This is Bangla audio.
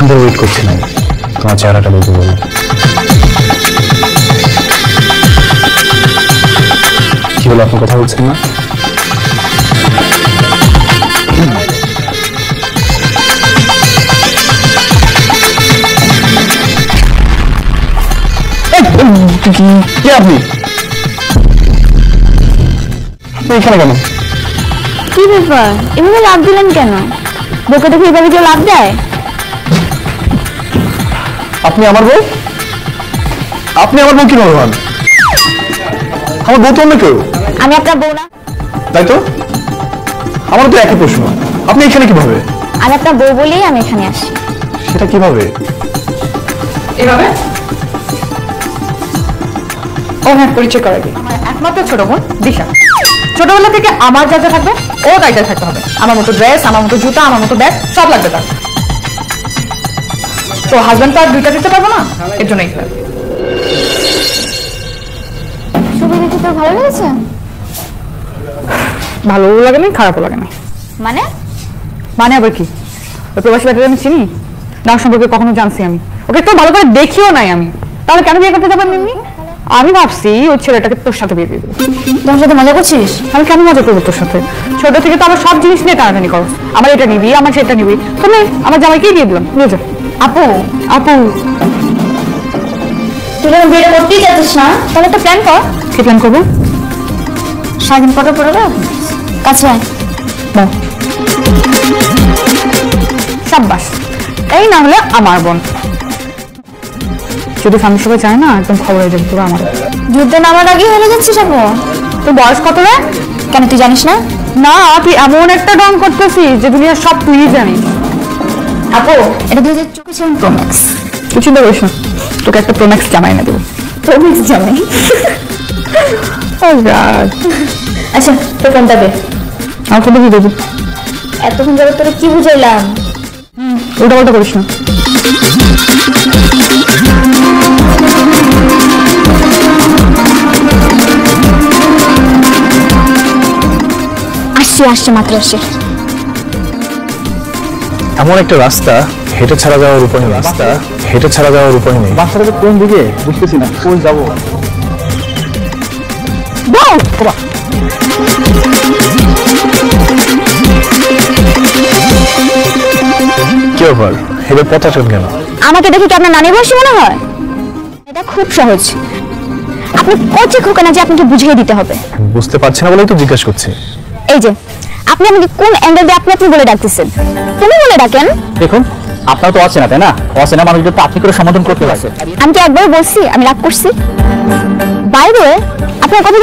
অনেকক্ষণ ধরে ওয়েট করছিলাম তোমার চেহারাটা দেখবো বলে। কি হলো, আপনি কথা বলছেন না? কি আপনি এখানে কেন? কি ব্যাপার, এভাবে লাভ দিলেন কেন? বউকে দেখে এভাবে কেউ লাভ দেয়? আপনি আমার বউ? আপনি আমার বউ কিভাবে হন? আমার বউ তো অন্য কেউ। আমি আপনার বউ না? তাই তো, আমার তো একই প্রশ্ন। আপনি এখানে কিভাবে? আমি আপনার বউ বলেই আমি এখানে আসি। সেটা কিভাবে? এভাবে ও হ্যাঁ, পরিচয় করা দিই। আমার একমাত্র ছোট বোন দিশা। ছোটবেলা থেকে আমার যা যা থাকবে ও তাই তাই থাকতে হবে। আমার মতো ড্রেস, আমার মতো জুতা, আমার মতো ব্যাগ সব লাগবে তার। তো হাজবেন্ড তো আর দুইটা দিতে পারবো না, এর জন্য এইটা। ছবি দেখে তোর ভালো লেগেছে? ভালোও লাগে না, খারাপও লাগে না। মানে মানে আবার কি? ওই প্রবাসী ব্যাটারি আমি চিনি না, সম্পর্কে কখনো জানছি আমি? ওকে তো ভালো করে দেখিও নাই আমি, তাহলে কেন বিয়ে করতে যাবেন এমনি? আমি ভাবছি ওই ছেলেটাকে তোর সাথে বিয়ে দিবি। তোমার সাথে মজা করছিস? আমি কেন মজা করবো তোর সাথে? ছোট থেকে তো আমার সব জিনিস নিয়ে টানাটানি করো, আমার এটা নিবি, আমার সেটা নিবি। তুমি আমার জামাইকেই দিয়ে দিলাম, নিয়ে যা। আপু, আপু তুই যখন বিয়েটা করতেই চাচ্ছিস না, তাহলে একটা প্ল্যান কর। কি প্ল্যান করবো? সারাদিন ফটো পড়বে কাছে আয়। বাহ, সাব্বাস। এই না হলে আমার বোন। যদি ফ্যামিলি সবাই চায় না, একদম খবর হয়ে যাবে তোরা আমার। যুদ্ধে নামার আগে হয়ে যাচ্ছিস আপু। তোর বয়স কত রে? কেন তুই জানিস না? না, তুই এমন একটা রং করতেছিস যে দুনিয়ার সব তুই জানিস। আপু, এটা 2024 প্রো ম্যাক্স। তুই চিন্তা করিস না, তোকে একটা প্রোম্যাক্স জামাই এনে দেবো। প্রো ম্যাক্স জামাই? আচ্ছা, তোর ফোনটা দে। আমার ফোনটা দিয়ে দেবো। এতক্ষণ যাবে তোরা কি বুঝাইলাম? উল্টা পাল্টা করিস না। আসছে মাত্র আসছে। এমন একটা রাস্তা হেঁটে ছাড়া যাওয়ার উপায় নেই। রাস্তা হেঁটে ছাড়া যাওয়ার উপায় নেই। রাস্তাটা কোন দিকে বুঝতেছি না, কোন যাবো? কি ব্যাপার, এবার পথ আছেন কেন? আমাকে দেখে কি আপনার নানি বয়সী মনে হয়? এটা খুব সহজ। আপনি কচি খোকা না যে আপনাকে বুঝিয়ে দিতে হবে। বুঝতে পারছি না বলেই তো জিজ্ঞাসা করছি। এই যে আপনি আমাকে কোন অ্যাঙ্গেল দিয়ে আপনি বলে ডাকতেছেন? তুমি বলে ডাকেন। দেখুন, আপনার তো অচেনা, তাই না? অচেনা মানুষদের তো আপনি করে সমাধান করতে পারছেন। আমি কি একবার বলছি আমি রাগ করছি? বাইরে আপনার কথা